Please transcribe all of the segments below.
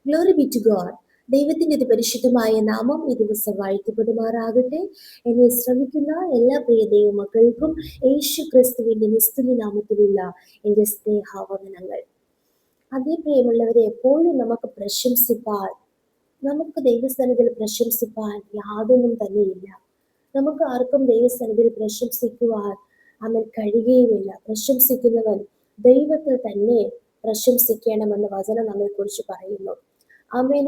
Glory B to God. ദൈവത്തിന്റെ പരിശുദ്ധമായ നാമം ഈ ദിവസം വാഴ്ത്തപ്പെടുമാറാകട്ടെ. എന്നെ ശ്രമിക്കുന്ന എല്ലാ പ്രിയ ദൈവമക്കൾക്കും യേശു ക്രിസ്തുവിന്റെ നിസ്തുല്യ നാമത്തിലുള്ള എന്റെ സ്നേഹാവന്ദനങ്ങൾ. അതേ പ്രിയമുള്ളവരെ, എപ്പോഴും നമുക്ക് ദൈവസ്ഥാനത്തിൽ പ്രശംസിപ്പാൻ യാതൊന്നും തന്നെയില്ല. നമുക്ക് ആർക്കും ദൈവസ്ഥാനത്തിൽ പ്രശംസിക്കുവാൻ കഴിയുകയുമില്ല. പ്രശംസിക്കുന്നവൻ ദൈവത്തിൽ തന്നെ പ്രശംസിക്കണമെന്ന് വചനം നമ്മെ കുറിച്ച് പറയുന്നു.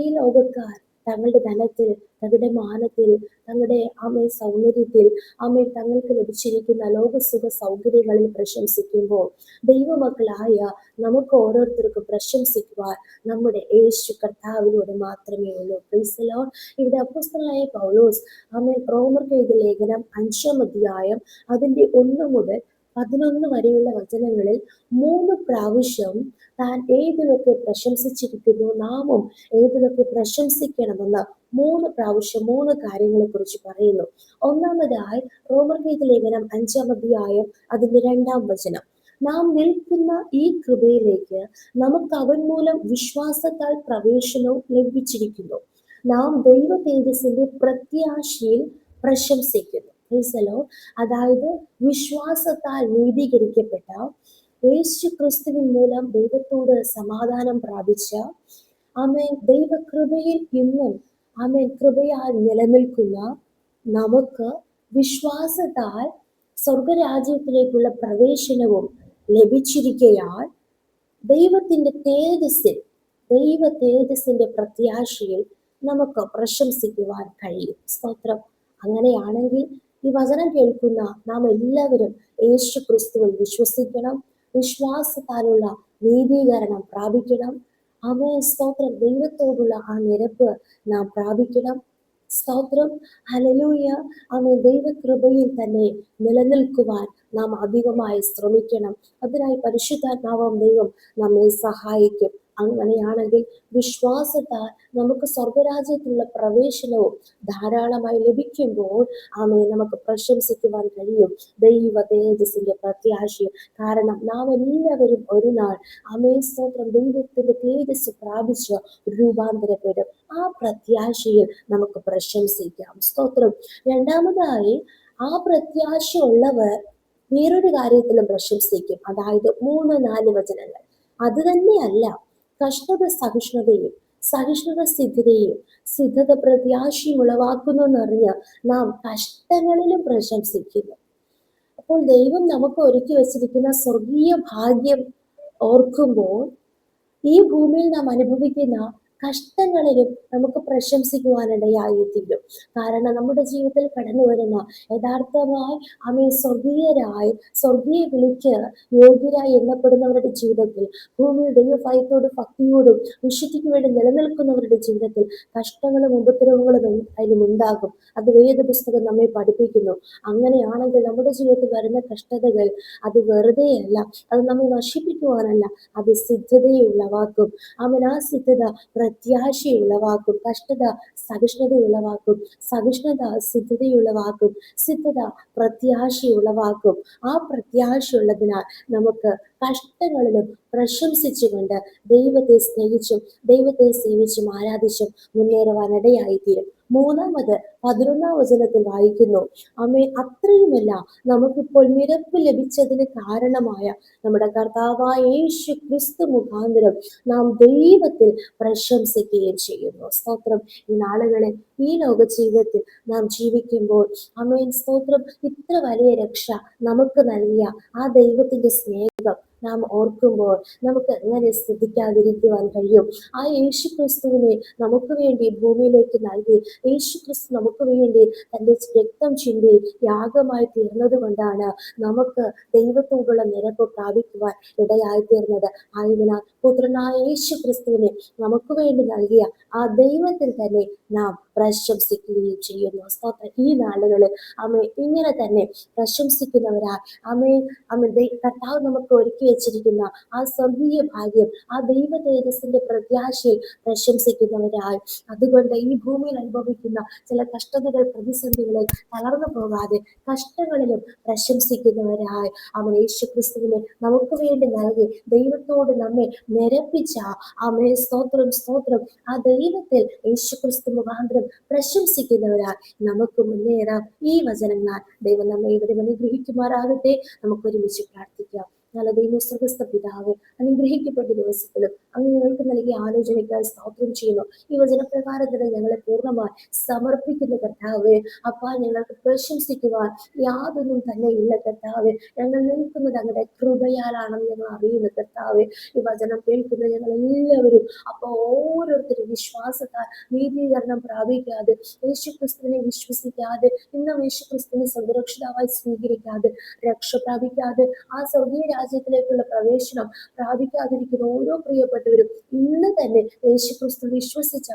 ഈ ലോകക്കാർ തങ്ങളുടെ ധനത്തിൽ, തങ്ങളുടെ മാനത്തിൽ, തങ്ങളുടെ സൗന്ദര്യത്തിൽ, തങ്ങൾക്ക് ലഭിച്ചിരിക്കുന്ന ലോകസുഖ സൗകര്യങ്ങളിൽ പ്രശംസിക്കുമ്പോൾ ദൈവമക്കളായ നമുക്ക് ഓരോരുത്തർക്കും പ്രശംസിക്കുവാൻ നമ്മുടെ യേശു കർത്താവിലൂടെ മാത്രമേ ഉള്ളൂ. Praise the Lord. ഇവിടെ അപ്പോസ്തലനായ പൗലോസ് റോമർക്ക് എഴുതിയ ലേഖനം 5-ാം അധ്യായം അതിന്റെ 1 മുതൽ 11 വരെയുള്ള വചനങ്ങളിൽ 3 പ്രാവശ്യം താൻ ഏതിലൊക്കെ പ്രശംസിച്ചിരിക്കുന്നു, നാമും ഏതിലൊക്കെ പ്രശംസിക്കണമെന്ന് 3 പ്രാവശ്യം 3 കാര്യങ്ങളെ കുറിച്ച് പറയുന്നു. ഒന്നാമതായി റോമർക്ക് എഴുതിയ ലേഖനം 5-ാം അധ്യായം അതിന്റെ 2-ാം വചനം, നാം നിൽക്കുന്ന ഈ കൃപയിലേക്ക് നമുക്ക് അവൻ മൂലം വിശ്വാസത്താൽ പ്രവേശനവും ലഭിച്ചിരിക്കുന്നു. നാം ദൈവ തേജസ്സിന്റെ പ്രത്യാശയിൽ പ്രശംസിക്കുന്നു. അതായത് വിശ്വാസത്താൽ നീതീകരിക്കപ്പെട്ട യേശു ക്രിസ്തുവിൻ മൂലം ദൈവത്തോട് സമാധാനം പ്രാപിച്ച ദൈവകൃപയിൽ ഇന്നും കൃപയാൽ നിലനിൽക്കുന്ന നമുക്ക് വിശ്വാസത്താൽ സ്വർഗരാജ്യത്തിലേക്കുള്ള പ്രവേശനവും ലഭിച്ചിരിക്കയാൽ ദൈവത്തിന്റെ തേജസ്സിന്റെ പ്രത്യാശയിൽ നമുക്ക് പ്രശംസിക്കുവാൻ കഴിയും. സ്തോത്രം. അങ്ങനെയാണെങ്കിൽ ഈ വചനം കേൾക്കുന്ന നാം എല്ലാവരും യേശു ക്രിസ്തുവിൽ വിശ്വസിക്കണം. വിശ്വാസത്താലുള്ള നീതീകരണം പ്രാപിക്കണം. സ്തോത്രം. ദൈവത്തോടുള്ള ആ നിരപ്പ് നാം പ്രാപിക്കണം. സ്തോത്രം. ഹല്ലേലൂയ. ദൈവകൃപയിൽ തന്നെ നിലനിൽക്കുവാൻ നാം അധികമായി ശ്രമിക്കണം. അതിനായി പരിശുദ്ധാത്മാവാം ദൈവം നമ്മെ സഹായിക്കും. അങ്ങനെയാണെങ്കിൽ വിശ്വാസത്താൽ നമുക്ക് സ്വർഗരാജ്യത്തിലുള്ള പ്രവേശനവും ധാരാളമായി ലഭിക്കുമ്പോൾ നമുക്ക് പ്രശംസിക്കുവാൻ കഴിയും ദൈവ തേജസ്സിന്റെ പ്രത്യാശയും. കാരണം നാം എല്ലാവരും ഒരു നാൾ സ്തോത്രം ദൈവത്തിന്റെ തേജസ് പ്രാപിച്ച് രൂപാന്തരപ്പെടും. ആ പ്രത്യാശയിൽ നമുക്ക് പ്രശംസിക്കാം. സ്തോത്രം. രണ്ടാമതായി ആ പ്രത്യാശ ഉള്ളവർ വേറൊരു കാര്യത്തിലും പ്രശംസിക്കും. അതായത് 3-4 വചനങ്ങൾ. അത് തന്നെയല്ല, കഷ്ടത സഹിഷ്ണുതയും, സഹിഷ്ണുത സിദ്ധതയും, സിദ്ധത പ്രത്യാശയും ഉളവാക്കുന്നു എന്നറിഞ്ഞ് നാം കഷ്ടങ്ങളിലും പ്രശംസിക്കുന്നു. അപ്പോൾ ദൈവം നമുക്ക് ഒരുക്കി വെച്ചിരിക്കുന്ന സ്വർഗീയ ഭാഗ്യം ഓർക്കുമ്പോൾ ഈ ഭൂമിയിൽ നാം അനുഭവിക്കുന്ന കഷ്ടങ്ങളിലും നമുക്ക് പ്രശംസിക്കുവാനിടയായിത്തീരും. കാരണം നമ്മുടെ ജീവിതത്തിൽ കടന്നു വരുന്ന യഥാർത്ഥമായി സ്വർഗീയരായി സ്വർഗീയ വിളിക്ക് യോഗ്യരായി എണ്ണപ്പെടുന്നവരുടെ ജീവിതത്തിൽ, ഭൂമിയിൽ ദൈവഭയത്തോടും ഭക്തിയോടും വിശുദ്ധിക്ക് വേണ്ടി നിലനിൽക്കുന്നവരുടെ ജീവിതത്തിൽ കഷ്ടങ്ങളും ഉപദ്രവങ്ങളും അതിലും ഉണ്ടാകും. അത് വേദപുസ്തകം നമ്മെ പഠിപ്പിക്കുന്നു. അങ്ങനെയാണെങ്കിൽ നമ്മുടെ ജീവിതത്തിൽ വരുന്ന കഷ്ടതകൾ അത് വെറുതെയല്ല, അത് നമ്മെ നശിപ്പിക്കുവാനല്ല, അത് സിദ്ധതയെ ഉളവാക്കും. ആ സിദ്ധത പ്രത്യാശയെ ഉളവാക്കും. കഷ്ടത സഹിഷ്ണുത ഉളവാക്കും. സഹിഷ്ണുത സിദ്ധതയെ ഉളവാക്കും. സിദ്ധത പ്രത്യാശയെ ഉളവാക്കും. ആ പ്രത്യാശ ഉള്ളതിനാൽ നമുക്ക് കഷ്ടങ്ങളിലും പ്രശംസിച്ചുകൊണ്ട് ദൈവത്തെ സ്നേഹിച്ചും ദൈവത്തെ സേവിച്ചും ആരാധിച്ചും മുന്നേറുവാനിടയായിത്തീരും. മൂന്നാമത് 11-ാം വചനത്തിൽ വായിക്കുന്നു, അത്രയുമല്ല, നമുക്കിപ്പോൾ നിരപ്പ് ലഭിച്ചതിന് കാരണമായ നമ്മുടെ കർത്താവായ യേശു ക്രിസ്തു മുഖാന്തരം നാം ദൈവത്തിൽ പ്രശംസിക്കുകയും ചെയ്യുന്നു. സ്തോത്രം. ഈ നാളുകളിൽ ഈ ലോക ജീവിതത്തിൽ നാം ജീവിക്കുമ്പോൾ സ്തോത്രം, ഇത്ര വലിയ രക്ഷ നമുക്ക് നൽകിയ ആ ദൈവത്തിന്റെ സ്നേഹം നാം ഓർക്കുമ്പോൾ നമുക്ക് എങ്ങനെ സ്തുതിക്കാതിരിക്കുവാൻ കഴിയും? ആ യേശു ക്രിസ്തുവിനെ നമുക്ക് വേണ്ടി ഭൂമിയിലേക്ക് നൽകി, യേശു ക്രിസ്തു നമുക്ക് വേണ്ടി തന്റെ രക്തം ചിന്തി യാഗമായി തീർന്നത് കൊണ്ടാണ് നമുക്ക് ദൈവത്തോടുള്ള നിരപ്പ് പ്രാപിക്കുവാൻ ഇടയായി തീർന്നത്. ആയതിനാൽ പുത്രനായ യേശു ക്രിസ്തുവിനെ നമുക്ക് വേണ്ടി നൽകിയ ആ ദൈവത്തിൽ തന്നെ നാം പ്രശംസിക്കുകയും ചെയ്യുന്നു. സ്തോത്രം. ഈ നാളുകളിൽ ഇങ്ങനെ തന്നെ പ്രശംസിക്കുന്നവരാ കർത്താവ് നമുക്ക് ഒരുക്കി വെച്ചിരിക്കുന്ന ആ സ്വർഗീയ ഭാഗ്യം, ആ ദൈവ തേജസ്സിന്റെ പ്രത്യാശയിൽ പ്രശംസിക്കുന്നവരായി, അതുകൊണ്ട് ഈ ഭൂമിയിൽ അനുഭവിക്കുന്ന ചില കഷ്ടതകൾ, പ്രതിസന്ധികളിൽ തളർന്നു പോകാതെ കഷ്ടങ്ങളിലും പ്രശംസിക്കുന്നവരായി അവൻ യേശു ക്രിസ്തുവിനെ നമുക്ക് വേണ്ടി നൽകി ദൈവത്തോട് നമ്മെ നിരപ്പിച്ച ആമേ സ്തോത്രം സ്തോത്രം, ആ ദൈവത്തിൽ യേശു ക്രിസ്തു മുഖാന്തരം പ്രശംസിക്കുന്നവരായി നമുക്ക് മുന്നേറാം. ഈ വചനങ്ങൾ ദൈവം നമ്മെ ഇവരെ അനുഗ്രഹിക്കുമാറാകട്ടെ. നമുക്ക് ഒരുമിച്ച് പ്രാർത്ഥിക്കാം. നല്ല ദൈവ സ്വർഗ്ഗസ്ഥ പിതാവേ, അനുഗ്രഹിക്കപ്പെട്ട ദിവസത്തിലും അങ്ങ് ഞങ്ങൾക്ക് നൽകിയ ആലോചനയ്ക്കായി സ്തോത്രം ചെയ്യുന്നു. ഈ വചനപ്രകാരം തന്നെ ഞങ്ങളെ പൂർണ്ണമായി സമർപ്പിക്കുന്ന കർത്താവേ, അപ്പാ ഞങ്ങൾക്ക് പ്രശംസിക്കുവാൻ യാതൊന്നും തന്നെ ഇല്ല കർത്താവേ. ഞങ്ങൾ നിൽക്കുന്നത് അങ്ങയുടെ കൃപയാലാണെന്ന് ഞങ്ങൾ അറിയുന്ന കർത്താവേ. ഈ വചനം കേൾക്കുന്ന ഞങ്ങൾ എല്ലാവരും അപ്പൊ ഓരോരുത്തരും വിശ്വാസത്താൽ നീതീകരണം പ്രാപിക്കാതെ, യേശു ക്രിസ്തുവിനെ വിശ്വസിക്കാതെ, ഇന്നും യേശു ക്രിസ്തുവിനെ സ്വന്തരക്ഷിതാവായി സ്വീകരിക്കാതെ, രക്ഷ പ്രാപിക്കാതെ, ആ സ്വർഗീയ രാജ്യത്തിലേക്കുള്ള പ്രവേശനം പ്രാപിക്കാതിരിക്കുന്ന ഓരോ പ്രിയപ്പെട്ടവരും ഇന്ന് തന്നെ യേശു ക്രിസ്തു വിശ്വസിച്ച്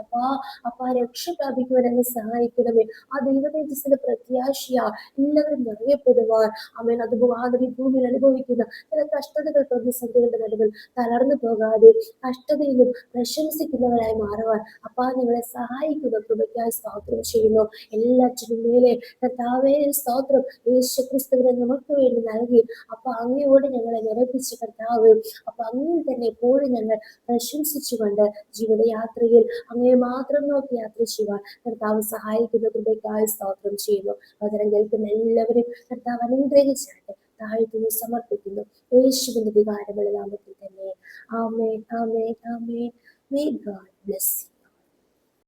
അപ്പാ രക്ഷ പ്രാപിക്കുവാൻ എന്നെ സഹായിക്കണമേ. ആ ദൈവതേജസ്സിന്റെ പ്രത്യാശയാ എല്ലാവരും നിറയപ്പെടുവാൻ അവൻ അത് മുഖാന്തരം ഈ ഭൂമിയിൽ അനുഭവിക്കുന്ന ചില കഷ്ടതകൾ, പ്രതിസന്ധികളുടെ നടുവിൽ തളർന്നു പോകാതെ കഷ്ടതയിലും പ്രശംസിക്കുന്നവരായി മാറുവാൻ അപ്പാ നിങ്ങളെ സഹായിക്കുന്ന കൃപയ്ക്കായി സ്തോത്രം ചെയ്യുന്നു. എല്ലാറ്റിനും മേലെ കർത്താവേ സ്തോത്രം, യേശു ക്രിസ്തുവിനെ നമുക്ക് വേണ്ടി നൽകി അപ്പൊ അങ്ങയോട് ഞങ്ങളെ നിരപ്പിച്ച കർത്താവ്, അപ്പൊ അങ്ങിൽ തന്നെ എപ്പോഴും ഞങ്ങൾ പ്രശംസിച്ചുകൊണ്ട് ജീവിതയാത്രയിൽ അങ്ങയെ മാത്രം നോക്കി യാത്ര ചെയ്യുവാൻ കർത്താവ് സഹായിക്കുന്ന കൃപയ്ക്കായി സ്തോത്രം ചെയ്യുന്നു. വചനം കേൾക്കുന്ന എല്ലാവരും കർത്താവ് അനുഗ്രഹിച്ചാട്ടെ. താഴ്ത്തുന്നു, സമർപ്പിക്കുന്നു യേശുവിന്റെ വികാരമുള്ള നാമത്തിൽ തന്നെ. ആമേൻ, ആമേൻ, ആമേൻ. May God bless you.